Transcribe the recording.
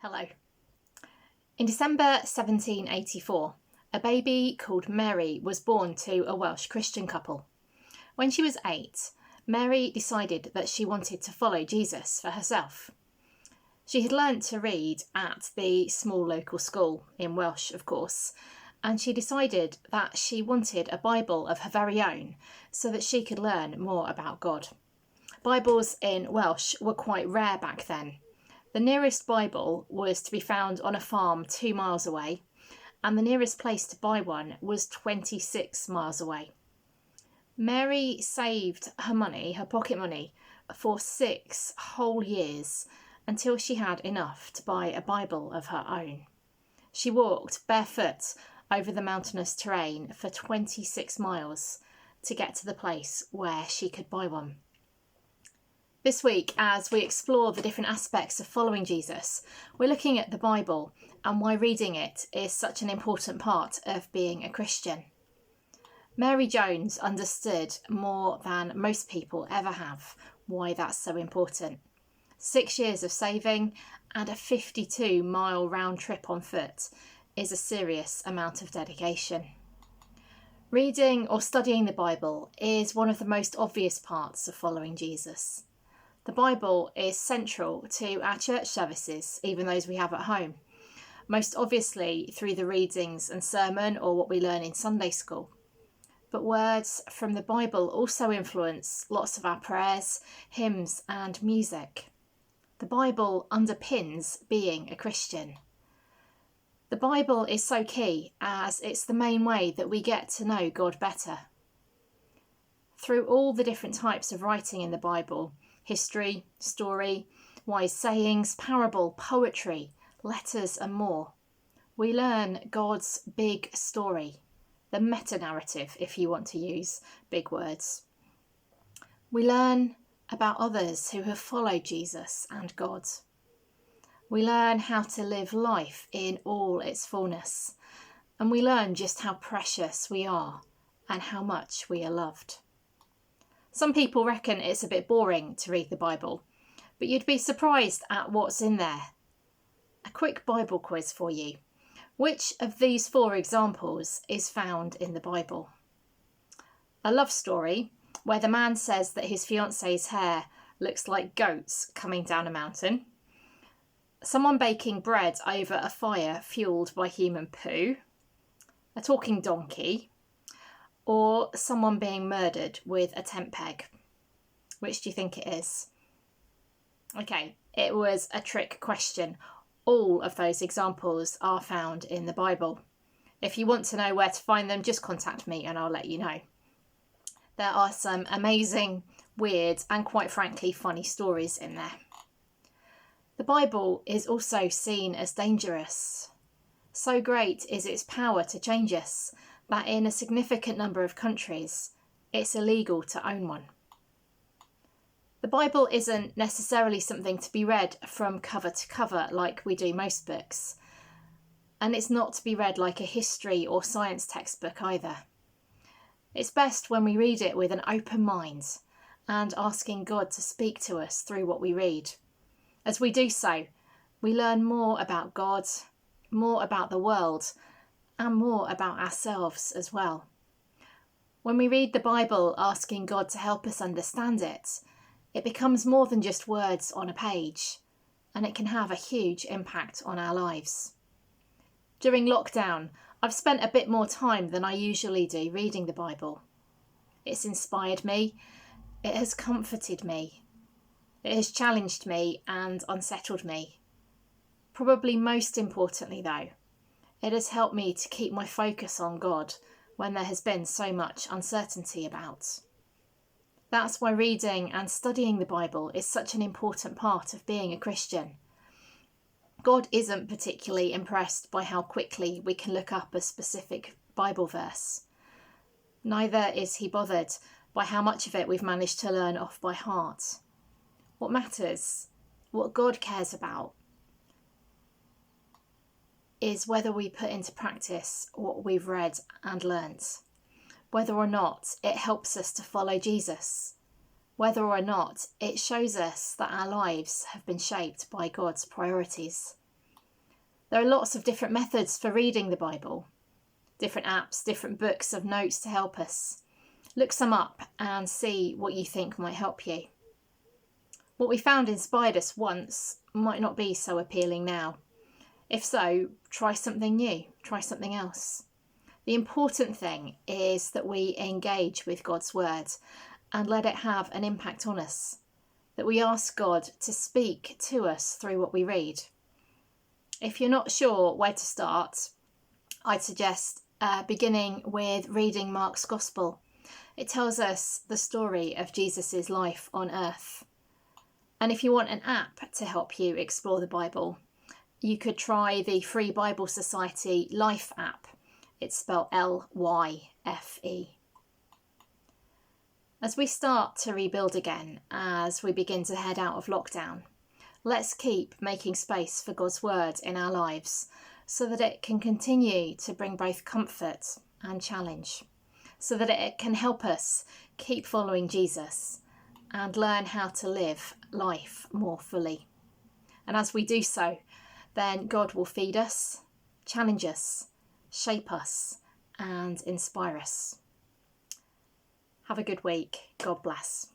Hello. In December 1784, a baby called Mary was born to a Welsh Christian couple. When she was 8, Mary decided that she wanted to follow Jesus for herself. She had learnt to read at the small local school, in Welsh of course, and she decided that she wanted a Bible of her very own so that she could learn more about God. Bibles in Welsh were quite rare back then. The nearest Bible was to be found on a farm 2 miles away, and the nearest place to buy one was 26 miles away. Mary saved her money, her pocket money, for 6 whole years until she had enough to buy a Bible of her own. She walked barefoot over the mountainous terrain for 26 miles to get to the place where she could buy one. This week, as we explore the different aspects of following Jesus, we're looking at the Bible and why reading it is such an important part of being a Christian. Mary Jones understood more than most people ever have why that's so important. 6 years of saving and a 52-mile round trip on foot is a serious amount of dedication. Reading or studying the Bible is one of the most obvious parts of following Jesus. The Bible is central to our church services, even those we have at home, most obviously through the readings and sermon or what we learn in Sunday school. But words from the Bible also influence lots of our prayers, hymns and music. The Bible underpins being a Christian. The Bible is so key as it's the main way that we get to know God better. Through all the different types of writing in the Bible, history, story, wise sayings, parable, poetry, letters and more, we learn God's big story, the meta-narrative if you want to use big words. We learn about others who have followed Jesus and God. We learn how to live life in all its fullness, and we learn just how precious we are and how much we are loved. Some people reckon it's a bit boring to read the Bible, but you'd be surprised at what's in there. A quick Bible quiz for you. Which of these 4 examples is found in the Bible? A love story where the man says that his fiance's hair looks like goats coming down a mountain. Someone baking bread over a fire fueled by human poo. A talking donkey. Or someone being murdered with a tent peg. Which do you think it is? Okay, it was a trick question. All of those examples are found in the Bible. If you want to know where to find them, just contact me and I'll let you know. There are some amazing, weird and quite frankly funny stories in there. The Bible is also seen as dangerous. So great is its power to change us that in a significant number of countries, it's illegal to own one. The Bible isn't necessarily something to be read from cover to cover like we do most books. And it's not to be read like a history or science textbook either. It's best when we read it with an open mind and asking God to speak to us through what we read. As we do so, we learn more about God, more about the world, and more about ourselves as well. When we read the Bible asking God to help us understand it, it becomes more than just words on a page, and it can have a huge impact on our lives. During lockdown, I've spent a bit more time than I usually do reading the Bible. It's inspired me, it has comforted me, it has challenged me and unsettled me. Probably most importantly though, it has helped me to keep my focus on God when there has been so much uncertainty about. That's why reading and studying the Bible is such an important part of being a Christian. God isn't particularly impressed by how quickly we can look up a specific Bible verse. Neither is he bothered by how much of it we've managed to learn off by heart. What matters, what God cares about, is whether we put into practice what we've read and learnt, whether or not it helps us to follow Jesus, whether or not it shows us that our lives have been shaped by God's priorities. There are lots of different methods for reading the Bible, different apps, different books of notes to help us. Look some up and see what you think might help you. What we found inspired us once might not be so appealing now. If so, try something new, try something else. The important thing is that we engage with God's word and let it have an impact on us, that we ask God to speak to us through what we read. If you're not sure where to start, I'd suggest beginning with reading Mark's Gospel. It tells us the story of Jesus' life on earth. And if you want an app to help you explore the Bible, you could try the Free Bible Society Life app. It's spelled Lyfe. As we start to rebuild again, as we begin to head out of lockdown, let's keep making space for God's word in our lives so that it can continue to bring both comfort and challenge, so that it can help us keep following Jesus and learn how to live life more fully. And as we do so, then God will feed us, challenge us, shape us, and inspire us. Have a good week. God bless.